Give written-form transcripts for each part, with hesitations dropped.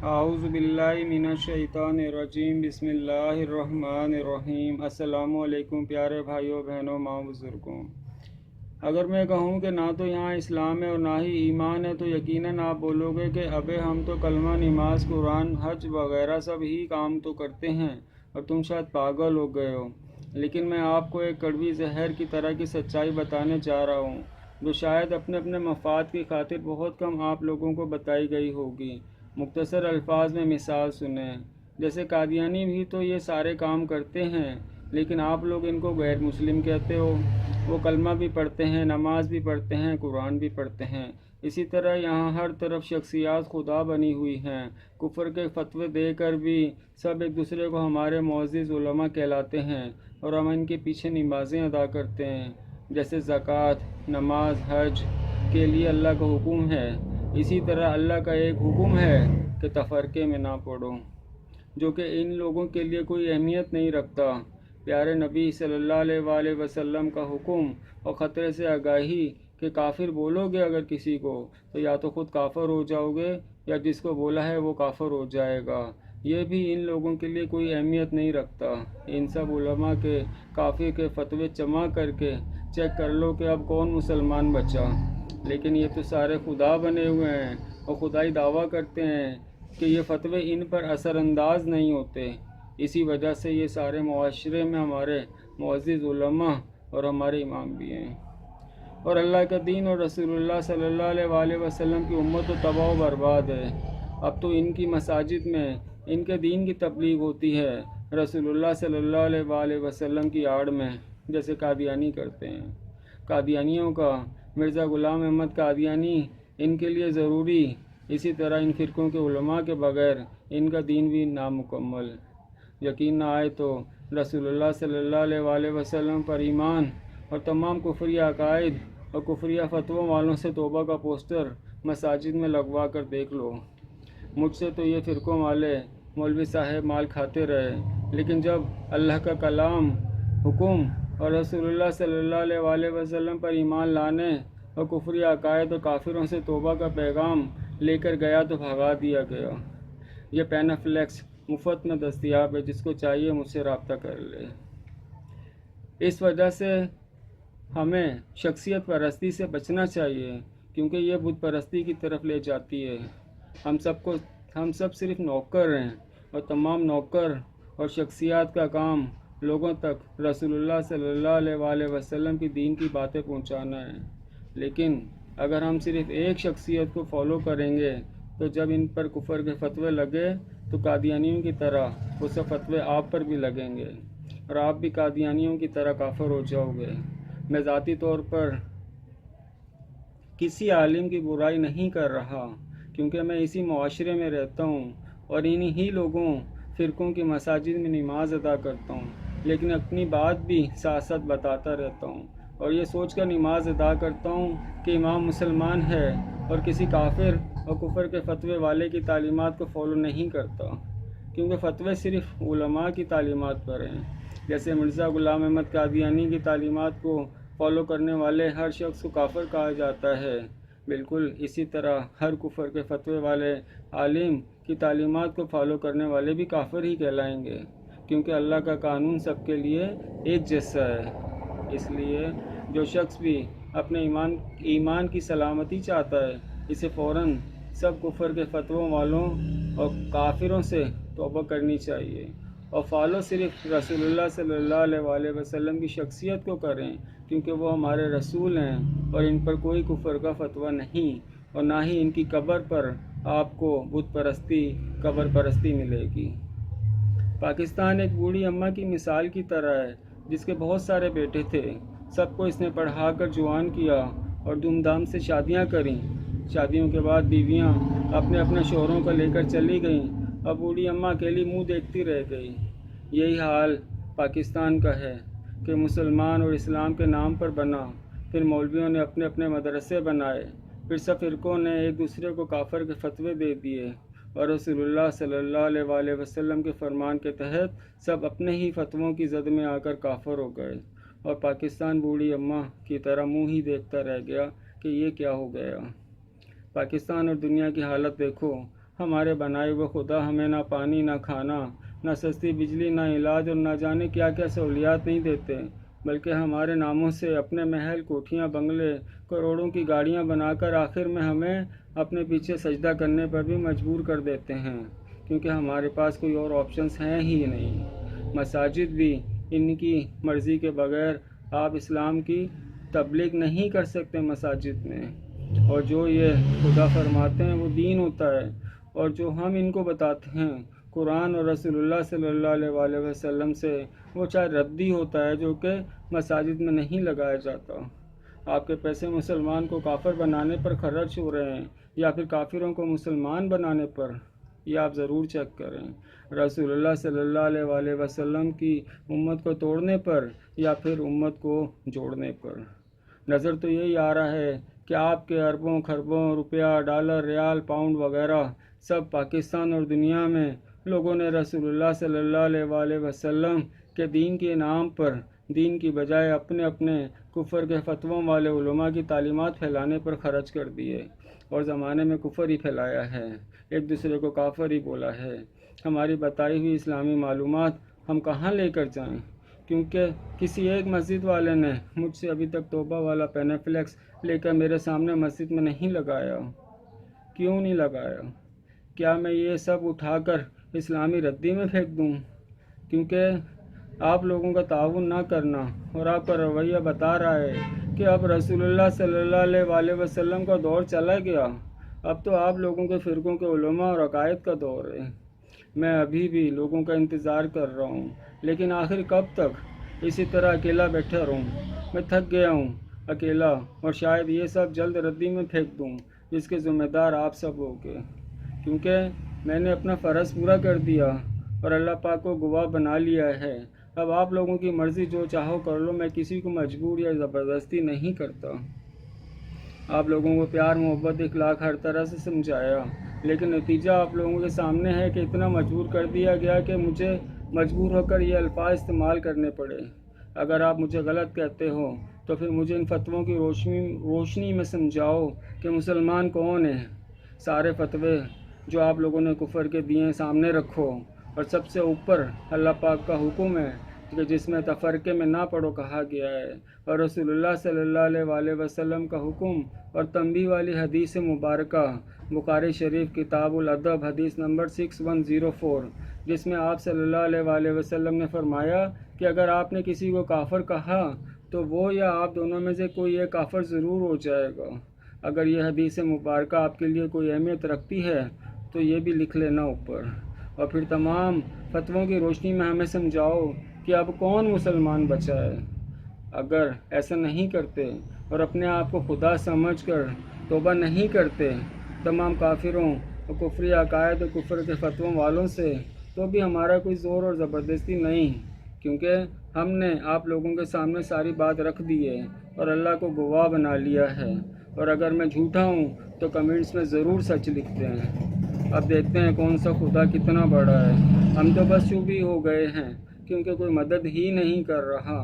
اعوذ باللہ من الشیطان الرجیم، بسم اللہ الرحمن الرحیم۔ السلام علیکم پیارے بھائیوں بہنوں، ماں بزرگوں۔ اگر میں کہوں کہ نہ تو یہاں اسلام ہے اور نہ ہی ایمان ہے تو یقیناً آپ بولو گے کہ ابے ہم تو کلمہ، نماز، قرآن، حج وغیرہ سب ہی کام تو کرتے ہیں اور تم شاید پاگل ہو گئے ہو۔ لیکن میں آپ کو ایک کڑوی زہر کی طرح کی سچائی بتانے جا رہا ہوں جو شاید اپنے مفاد کی خاطر بہت کم آپ لوگوں کو بتائی گئی ہوگی۔ مختصر الفاظ میں مثال سنیں، جیسے قادیانی بھی تو یہ سارے کام کرتے ہیں لیکن آپ لوگ ان کو غیر مسلم کہتے ہو۔ وہ کلمہ بھی پڑھتے ہیں، نماز بھی پڑھتے ہیں، قرآن بھی پڑھتے ہیں۔ اسی طرح یہاں ہر طرف شخصیات خدا بنی ہوئی ہیں۔ کفر کے فتوے دے کر بھی سب ایک دوسرے کو ہمارے معزز علماء کہلاتے ہیں اور ہم ان کے پیچھے نمازیں ادا کرتے ہیں۔ جیسے زکوٰۃ، نماز، حج کے لیے اللہ کا حکم ہے، اسی طرح اللہ کا ایک حکم ہے کہ تفرقے میں نہ پڑو، جو کہ ان لوگوں کے لیے کوئی اہمیت نہیں رکھتا۔ پیارے نبی صلی اللہ علیہ وآلہ وسلم کا حکم اور خطرے سے آگاہی کہ کافر بولو گے اگر کسی کو تو یا تو خود کافر ہو جاؤ گے یا جس کو بولا ہے وہ کافر ہو جائے گا، یہ بھی ان لوگوں کے لیے کوئی اہمیت نہیں رکھتا۔ ان سب علماء کے کافر کے فتوے جمع کر کے چیک کر لو کہ اب کون مسلمان بچا۔ لیکن یہ تو سارے خدا بنے ہوئے ہیں اور خدائی دعویٰ کرتے ہیں کہ یہ فتوے ان پر اثر انداز نہیں ہوتے۔ اسی وجہ سے یہ سارے معاشرے میں ہمارے معزز علماء اور ہمارے امام بھی ہیں، اور اللہ کا دین اور رسول اللہ صلی اللہ علیہ وآلہ وسلم کی امت تو تباہ و برباد ہے۔ اب تو ان کی مساجد میں ان کے دین کی تبلیغ ہوتی ہے، رسول اللہ صلی اللہ علیہ وآلہ وسلم کی آڑ میں، جیسے قادیانی کرتے ہیں۔ قادیانیوں کا مرزا غلام احمد قادیانی ان کے لیے ضروری، اسی طرح ان فرقوں کے علماء کے بغیر ان کا دین بھی نامکمل۔ یقین نہ آئے تو رسول اللہ صلی اللہ علیہ وآلہ وسلم پر ایمان اور تمام کفری عقائد اور کفریہ فتووں والوں سے توبہ کا پوسٹر مساجد میں لگوا کر دیکھ لو۔ مجھ سے تو یہ فرقوں والے مولوی صاحب مال کھاتے رہے، لیکن جب اللہ کا کلام، حکم اور رسول اللہ صلی اللہ علیہ وآلہ وسلم پر ایمان لانے اور کفری عقائد اور کافروں سے توبہ کا پیغام لے کر گیا تو بھگا دیا گیا۔ یہ پینافلیکس مفت میں دستیاب ہے، جس کو چاہیے مجھ سے رابطہ کر لے۔ اس وجہ سے ہمیں شخصیت پرستی سے بچنا چاہیے، کیونکہ یہ بت پرستی کی طرف لے جاتی ہے۔ ہم سب صرف نوکر ہیں، اور تمام نوکر اور شخصیات کا کام لوگوں تک رسول اللہ صلی اللہ علیہ وآلہ وسلم کی دین کی باتیں پہنچانا ہے۔ لیکن اگر ہم صرف ایک شخصیت کو فالو کریں گے تو جب ان پر کفر کے فتوے لگے تو قادیانیوں کی طرح وہ سب فتوے آپ پر بھی لگیں گے اور آپ بھی قادیانیوں کی طرح کافر ہو جاؤ گے۔ میں ذاتی طور پر کسی عالم کی برائی نہیں کر رہا، کیونکہ میں اسی معاشرے میں رہتا ہوں اور انہی ہی لوگوں فرقوں کی مساجد میں نماز ادا کرتا ہوں، لیکن اپنی بات بھی ساتھ ساتھ بتاتا رہتا ہوں اور یہ سوچ کر نماز ادا کرتا ہوں کہ امام مسلمان ہے اور کسی کافر اور کفر کے فتوے والے کی تعلیمات کو فالو نہیں کرتا، کیونکہ فتوے صرف علماء کی تعلیمات پر ہیں۔ جیسے مرزا غلام احمد قادیانی کی تعلیمات کو فالو کرنے والے ہر شخص کو کافر کہا جاتا ہے، بالکل اسی طرح ہر کفر کے فتوے والے عالم کی تعلیمات کو فالو کرنے والے بھی کافر ہی کہلائیں گے، کیونکہ اللہ کا قانون سب کے لیے ایک جیسا ہے۔ اس لیے جو شخص بھی اپنے ایمان کی سلامتی چاہتا ہے، اسے فوراً سب کفر کے فتووں والوں اور کافروں سے توبہ کرنی چاہیے اور فالو صرف رسول اللہ صلی اللہ علیہ وآلہ وسلم کی شخصیت کو کریں، کیونکہ وہ ہمارے رسول ہیں اور ان پر کوئی کفر کا فتویٰ نہیں، اور نہ ہی ان کی قبر پر آپ کو بت پرستی، قبر پرستی ملے گی۔ پاکستان ایک بوڑھی اماں کی مثال کی طرح ہے جس کے بہت سارے بیٹے تھے، سب کو اس نے پڑھا کر جوان کیا اور دھوم دھام سے شادیاں کریں۔ شادیوں کے بعد بیویاں اپنے شوہروں کو لے کر چلی گئیں اور بوڑھی اماں اکیلی منہ دیکھتی رہ گئی۔ یہی حال پاکستان کا ہے کہ مسلمان اور اسلام کے نام پر بنا، پھر مولویوں نے اپنے مدرسے بنائے، پھر سب فرقوں نے ایک دوسرے کو کافر کے فتوے دے دیے اور رسول اللہ صلی اللہ علیہ وآلہ وسلم کے فرمان کے تحت سب اپنے ہی فتووں کی زد میں آ کر کافر ہو گئے، اور پاکستان بوڑھی اماں کی طرح منہ ہی دیکھتا رہ گیا کہ یہ کیا ہو گیا۔ پاکستان اور دنیا کی حالت دیکھو، ہمارے بنائے ہوئے خدا ہمیں نہ پانی، نہ کھانا، نہ سستی بجلی، نہ علاج اور نہ جانے کیا کیا سہولیات نہیں دیتے، بلکہ ہمارے ناموں سے اپنے محل، کوٹھیاں، بنگلے، کروڑوں کی گاڑیاں بنا کر آخر میں ہمیں اپنے پیچھے سجدہ کرنے پر بھی مجبور کر دیتے ہیں، کیونکہ ہمارے پاس کوئی اور آپشنز ہیں ہی نہیں۔ مساجد بھی ان کی مرضی کے بغیر آپ اسلام کی تبلیغ نہیں کر سکتے مساجد میں، اور جو یہ خدا فرماتے ہیں وہ دین ہوتا ہے، اور جو ہم ان کو بتاتے ہیں قرآن اور رسول اللہ صلی اللہ علیہ وآلہ وسلم سے، وہ چاہے ردی ہوتا ہے جو کہ مساجد میں نہیں لگایا جاتا۔ آپ کے پیسے مسلمان کو کافر بنانے پر خرچ ہو رہے ہیں یا پھر کافروں کو مسلمان بنانے پر، یہ آپ ضرور چیک کریں۔ رسول اللہ صلی اللہ علیہ وآلہ وسلم کی امت کو توڑنے پر یا پھر امت کو جوڑنے پر۔ نظر تو یہی آ رہا ہے کہ آپ کے اربوں خربوں روپیہ، ڈالر، ریال، پاؤنڈ وغیرہ سب پاکستان اور دنیا میں لوگوں نے رسول اللہ صلی اللہ علیہ وآلہ وسلم کے دین کے نام پر، دین کی بجائے اپنے اپنے کفر کے فتووں والے علماء کی تعلیمات پھیلانے پر خرچ کر دیے، اور زمانے میں کفر ہی پھیلایا ہے، ایک دوسرے کو کافر ہی بولا ہے۔ ہماری بتائی ہوئی اسلامی معلومات ہم کہاں لے کر جائیں؟ کیونکہ کسی ایک مسجد والے نے مجھ سے ابھی تک توبہ والا پینافلیکس لے کر میرے سامنے مسجد میں نہیں لگایا۔ کیوں نہیں لگایا؟ کیا میں یہ سب اٹھا کر اسلامی ردی میں پھینک دوں؟ کیونکہ آپ لوگوں کا تعاون نہ کرنا اور آپ کا رویہ بتا رہا ہے کہ اب رسول اللہ صلی اللہ علیہ وآلہ وسلم کا دور چلا گیا، اب تو آپ لوگوں کے فرقوں کے علماء اور عقائد کا دور ہے۔ میں ابھی بھی لوگوں کا انتظار کر رہا ہوں، لیکن آخر کب تک اسی طرح اکیلا بیٹھا رہوں؟ میں تھک گیا ہوں اکیلا، اور شاید یہ سب جلد ردی میں پھینک دوں، جس کے ذمہ دار آپ سب ہوگے، کیونکہ میں نے اپنا فرض پورا کر دیا اور اللہ پاک کو گواہ بنا لیا ہے۔ اب آپ لوگوں کی مرضی، جو چاہو کر لو، میں کسی کو مجبور یا زبردستی نہیں کرتا۔ آپ لوگوں کو پیار، محبت، اخلاق ہر طرح سے سمجھایا، لیکن نتیجہ آپ لوگوں کے سامنے ہے کہ اتنا مجبور کر دیا گیا کہ مجھے مجبور ہو کر یہ الفاظ استعمال کرنے پڑے۔ اگر آپ مجھے غلط کہتے ہو تو پھر مجھے ان فتووں کی روشنی میں سمجھاؤ کہ مسلمان کون ہیں۔ سارے فتوے جو آپ لوگوں نے کفر کے دیے سامنے رکھو، اور سب سے اوپر اللہ پاک کا حکم ہے کہ جس میں تفرقے میں نہ پڑو کہا گیا ہے، اور رسول اللہ صلی اللہ علیہ وآلہ وسلم کا حکم اور تنبیہ والی حدیث مبارکہ بخاری شریف کتاب الادب حدیث نمبر 6104، جس میں آپ صلی اللہ علیہ وآلہ وسلم نے فرمایا کہ اگر آپ نے کسی کو کافر کہا تو وہ یا آپ دونوں میں سے کوئی ایک کافر ضرور ہو جائے گا۔ اگر یہ حدیث مبارکہ آپ کے لیے کوئی اہمیت رکھتی ہے تو یہ بھی لکھ لینا اوپر، اور پھر تمام فتووں کی روشنی میں ہمیں سمجھاؤ کہ اب کون مسلمان بچا ہے۔ اگر ایسا نہیں کرتے اور اپنے آپ کو خدا سمجھ کر توبہ نہیں کرتے تمام کافروں اور کفری عقائد اور کفر کے فتووں والوں سے، تو بھی ہمارا کوئی زور اور زبردستی نہیں، کیونکہ ہم نے آپ لوگوں کے سامنے ساری بات رکھ دی ہے اور اللہ کو گواہ بنا لیا ہے۔ اور اگر میں جھوٹا ہوں تو کمنٹس میں ضرور سچ لکھتے ہیں۔ اب دیکھتے ہیں کون سا خدا کتنا بڑا ہے۔ ہم تو بس چپ ہی ہو گئے ہیں، کیونکہ کوئی مدد ہی نہیں کر رہا۔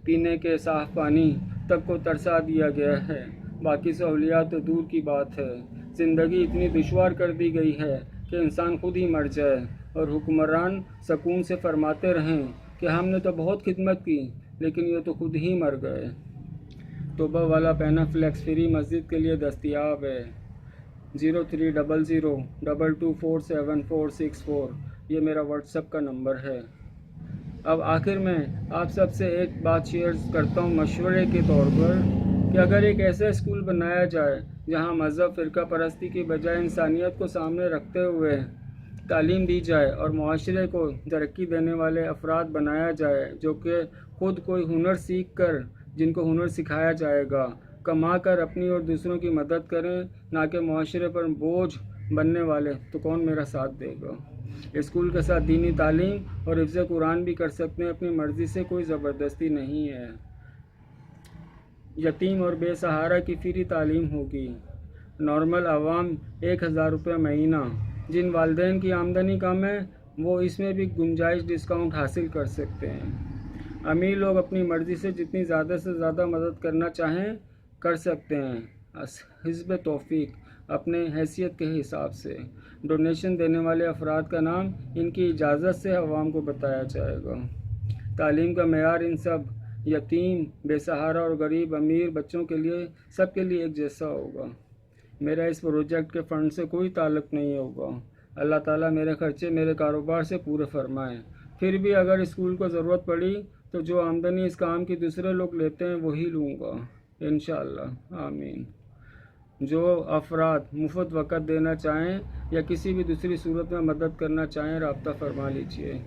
پینے کے صاف پانی تک کو ترسا دیا گیا ہے، باقی سہولیات تو دور کی بات ہے۔ زندگی اتنی دشوار کر دی گئی ہے کہ انسان خود ہی مر جائے، اور حکمران سکون سے فرماتے رہیں کہ ہم نے تو بہت خدمت کی، لیکن یہ تو خود ہی مر گئے۔ توبہ والا پینافلیکس فری مسجد کے لیے دستیاب ہے۔ 030022474464 یہ میرا واٹس ایپ کا نمبر ہے۔ اب آخر میں آپ سب سے ایک بات شیئر کرتا ہوں مشورے کے طور پر، کہ اگر ایک ایسا اسکول بنایا جائے جہاں مذہب، فرقہ پرستی کی بجائے انسانیت کو سامنے رکھتے ہوئے تعلیم دی جائے، اور معاشرے کو ترقی دینے والے افراد بنایا جائے جو کہ خود کوئی ہنر سیکھ کر، جن کو ہنر سکھایا جائے گا، کما کر اپنی اور دوسروں کی مدد کریں، نہ کہ معاشرے پر بوجھ بننے والے، تو کون میرا ساتھ دے گا؟ اسکول کے ساتھ دینی تعلیم اور حفظ قرآن بھی کر سکتے ہیں اپنی مرضی سے، کوئی زبردستی نہیں ہے۔ یتیم اور بے سہارا کی فری تعلیم ہوگی۔ نارمل عوام 1000 روپے مہینہ، جن والدین کی آمدنی کم ہے وہ اس میں بھی گنجائش ڈسکاؤنٹ حاصل کر سکتے ہیں۔ امیر لوگ اپنی مرضی سے جتنی زیادہ سے زیادہ مدد کرنا چاہیں کر سکتے ہیں۔ حزب توفیق اپنے حیثیت کے حساب سے۔ ڈونیشن دینے والے افراد کا نام ان کی اجازت سے عوام کو بتایا جائے گا۔ تعلیم کا معیار ان سب یتیم، بے سہارا اور غریب، امیر بچوں کے لیے سب کے لیے ایک جیسا ہوگا۔ میرا اس پروجیکٹ کے فنڈ سے کوئی تعلق نہیں ہوگا۔ اللہ تعالیٰ میرے خرچے میرے کاروبار سے پورے فرمائیں۔ پھر بھی اگر اسکول کو ضرورت پڑی تو جو آمدنی اس کام کی دوسرے لوگ لیتے ہیں وہی لوں گا انشاءاللہ، آمین۔ جو افراد مفت وقت دینا چاہیں یا کسی بھی دوسری صورت میں مدد کرنا چاہیں رابطہ فرما لیجیے۔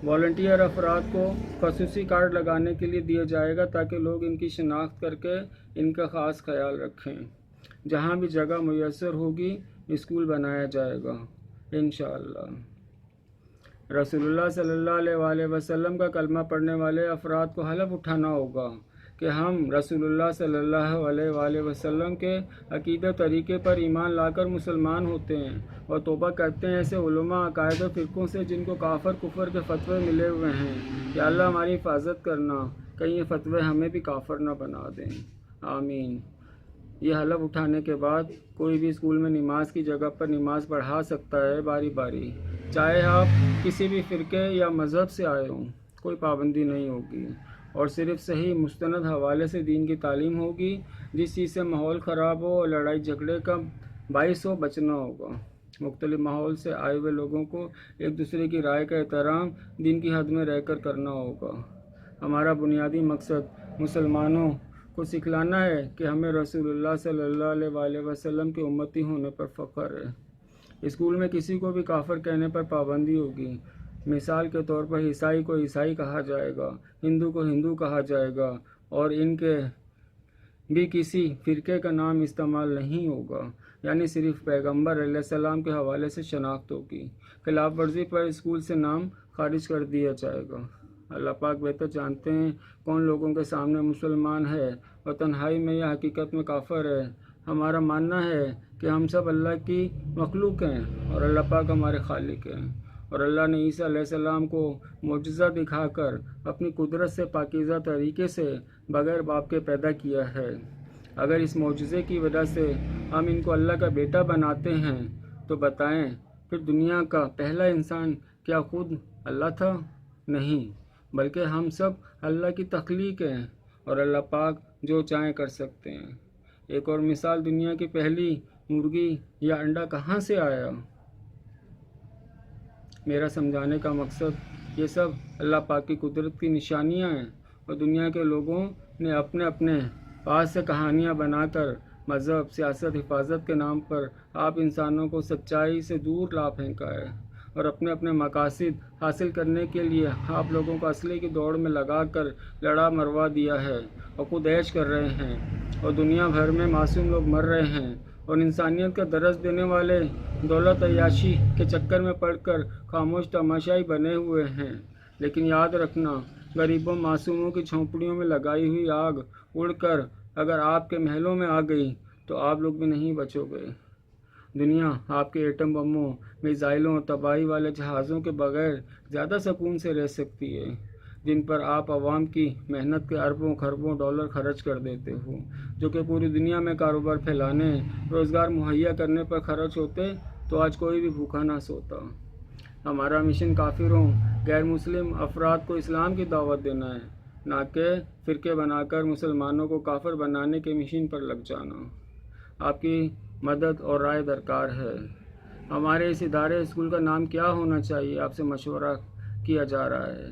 والنٹیئر افراد کو خصوصی کارڈ لگانے کے لیے دیا جائے گا تاکہ لوگ ان کی شناخت کر کے ان کا خاص خیال رکھیں۔ جہاں بھی جگہ میسر ہوگی اسکول بنایا جائے گا انشاءاللہ۔ رسول اللہ صلی اللہ علیہ وآلہ وسلم کا کلمہ پڑھنے والے افراد کو حلف اٹھانا ہوگا کہ ہم رسول اللہ صلی اللہ علیہ وآلہ وسلم کے عقیدہ طریقے پر ایمان لا کر مسلمان ہوتے ہیں اور توبہ کرتے ہیں ایسے علماء، عقائد و فرقوں سے جن کو کافر کفر کے فتوے ملے ہوئے ہیں۔ یا اللہ ہماری حفاظت کرنا، کہیں یہ فتوے ہمیں بھی کافر نہ بنا دیں، آمین۔ یہ حلف اٹھانے کے بعد کوئی بھی اسکول میں نماز کی جگہ پر نماز پڑھا سکتا ہے باری باری، چاہے آپ کسی بھی فرقے یا مذہب سے آئے ہوں، کوئی پابندی نہیں ہوگی، اور صرف صحیح مستند حوالے سے دین کی تعلیم ہوگی۔ جس چیز سے ماحول خراب ہو اور لڑائی جھگڑے کا باعث ہو بچنا ہوگا۔ مختلف ماحول سے آئے ہوئے لوگوں کو ایک دوسرے کی رائے کا احترام دین کی حد میں رہ کر کرنا ہوگا۔ ہمارا بنیادی مقصد مسلمانوں کو سکھلانا ہے کہ ہمیں رسول اللہ صلی اللہ علیہ وآلہ وسلم کے امتی ہونے پر فخر ہے۔ اسکول میں کسی کو بھی کافر کہنے پر پابندی ہوگی۔ مثال کے طور پر عیسائی کو عیسائی کہا جائے گا، ہندو کو ہندو کہا جائے گا، اور ان کے بھی کسی فرقے کا نام استعمال نہیں ہوگا، یعنی صرف پیغمبر علیہ السلام کے حوالے سے شناخت ہوگی۔ خلاف ورزی پر اسکول سے نام خارج کر دیا جائے گا۔ اللہ پاک بہتر جانتے ہیں کون لوگوں کے سامنے مسلمان ہے اور تنہائی میں یا حقیقت میں کافر ہے۔ ہمارا ماننا ہے کہ ہم سب اللہ کی مخلوق ہیں اور اللہ پاک ہمارے خالق ہیں، اور اللہ نے عیسیٰ علیہ السلام کو معجزہ دکھا کر اپنی قدرت سے پاکیزہ طریقے سے بغیر باپ کے پیدا کیا ہے۔ اگر اس معجزے کی وجہ سے ہم ان کو اللہ کا بیٹا بناتے ہیں تو بتائیں پھر دنیا کا پہلا انسان کیا خود اللہ تھا؟ نہیں، بلکہ ہم سب اللہ کی تخلیق ہیں اور اللہ پاک جو چاہیں کر سکتے ہیں۔ ایک اور مثال، دنیا کی پہلی مرغی یا انڈا کہاں سے آیا؟ میرا سمجھانے کا مقصد یہ سب اللہ پاک کی قدرت کی نشانیاں ہیں، اور دنیا کے لوگوں نے اپنے اپنے پاس سے کہانیاں بنا کر مذہب، سیاست، حفاظت کے نام پر آپ انسانوں کو سچائی سے دور لا پھینکا ہے، اور اپنے اپنے مقاصد حاصل کرنے کے لیے آپ لوگوں کو اسلحے کی دوڑ میں لگا کر لڑا مروا دیا ہے اور خود عیش کر رہے ہیں، اور دنیا بھر میں معصوم لوگ مر رہے ہیں، اور انسانیت کا درس دینے والے دولت عیاشی کے چکر میں پڑ کر خاموش تماشائی بنے ہوئے ہیں۔ لیکن یاد رکھنا، غریبوں معصوموں کی جھونپڑیوں میں لگائی ہوئی آگ اڑ کر اگر آپ کے محلوں میں آ گئی تو آپ لوگ بھی نہیں بچو گے۔ دنیا آپ کے ایٹم بموں، میزائلوں اور تباہی والے جہازوں کے بغیر زیادہ سکون سے رہ سکتی ہے، جن پر آپ عوام کی محنت کے اربوں خربوں ڈالر خرچ کر دیتے ہو، جو کہ پوری دنیا میں کاروبار پھیلانے، روزگار مہیا کرنے پر خرچ ہوتے تو آج کوئی بھی بھوکا نہ سوتا۔ ہمارا مشن کافروں، غیر مسلم افراد کو اسلام کی دعوت دینا ہے، نہ کہ فرقے بنا کر مسلمانوں کو کافر بنانے کے مشن پر لگ جانا۔ آپ کی مدد اور رائے درکار ہے۔ ہمارے اس ادارے اسکول کا نام کیا ہونا چاہیے؟ آپ سے مشورہ کیا جا رہا ہے۔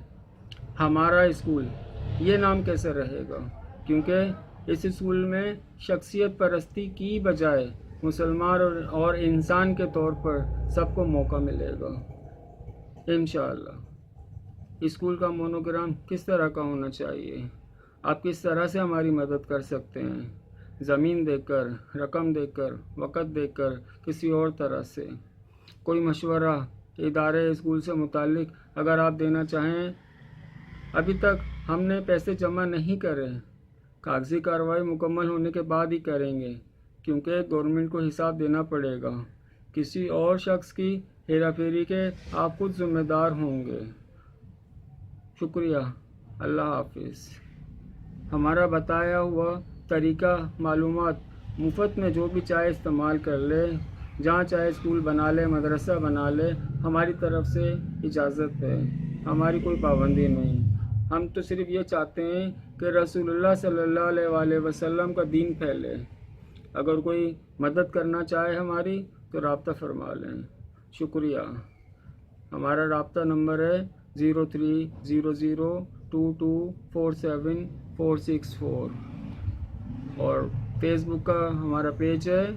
ہمارا اسکول، یہ نام کیسے رہے گا؟ کیونکہ اس اسکول میں شخصیت پرستی کی بجائے مسلمان اور انسان کے طور پر سب کو موقع ملے گا انشاءاللہ۔ اسکول کا مونوگرام کس طرح کا ہونا چاہیے؟ آپ کس طرح سے ہماری مدد کر سکتے ہیں؟ زمین دے کر، رقم دے کر، وقت دے کر، کسی اور طرح سے؟ کوئی مشورہ ادارے اسکول سے متعلق اگر آپ دینا چاہیں۔ ابھی تک ہم نے پیسے جمع نہیں کرے، کاغذی کارروائی مکمل ہونے کے بعد ہی کریں گے، کیونکہ گورنمنٹ کو حساب دینا پڑے گا۔ کسی اور شخص کی ہیرا پھیری کے آپ خود ذمہ دار ہوں گے۔ شکریہ، اللہ حافظ۔ ہمارا بتایا ہوا طریقہ معلومات مفت میں جو بھی چاہے استعمال کر لے، جہاں چاہے اسکول بنا لے، مدرسہ بنا لے، ہماری طرف سے اجازت ہے، ہماری کوئی پابندی نہیں۔ ہم تو صرف یہ چاہتے ہیں کہ رسول اللہ صلی اللہ علیہ وآلہ وسلم کا دین پھیلے۔ اگر کوئی مدد کرنا چاہے ہماری تو رابطہ فرما لیں۔ شکریہ۔ ہمارا رابطہ نمبر ہے 0300224746 اور فیس بک کا ہمارا پیج ہے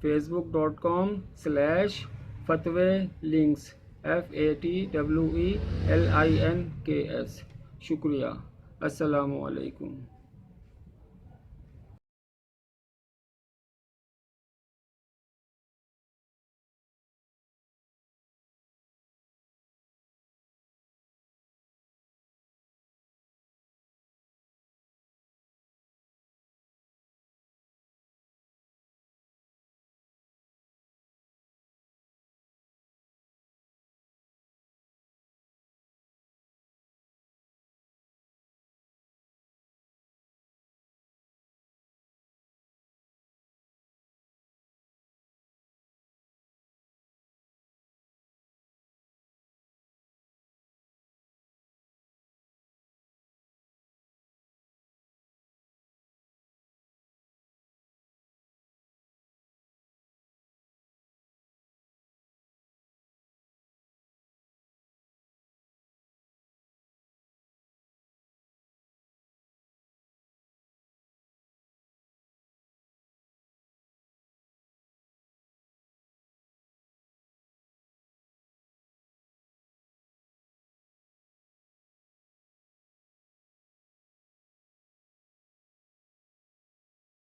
facebook.com/fatwelinks FATWELINKS۔ شکریہ۔ السلام علیکم۔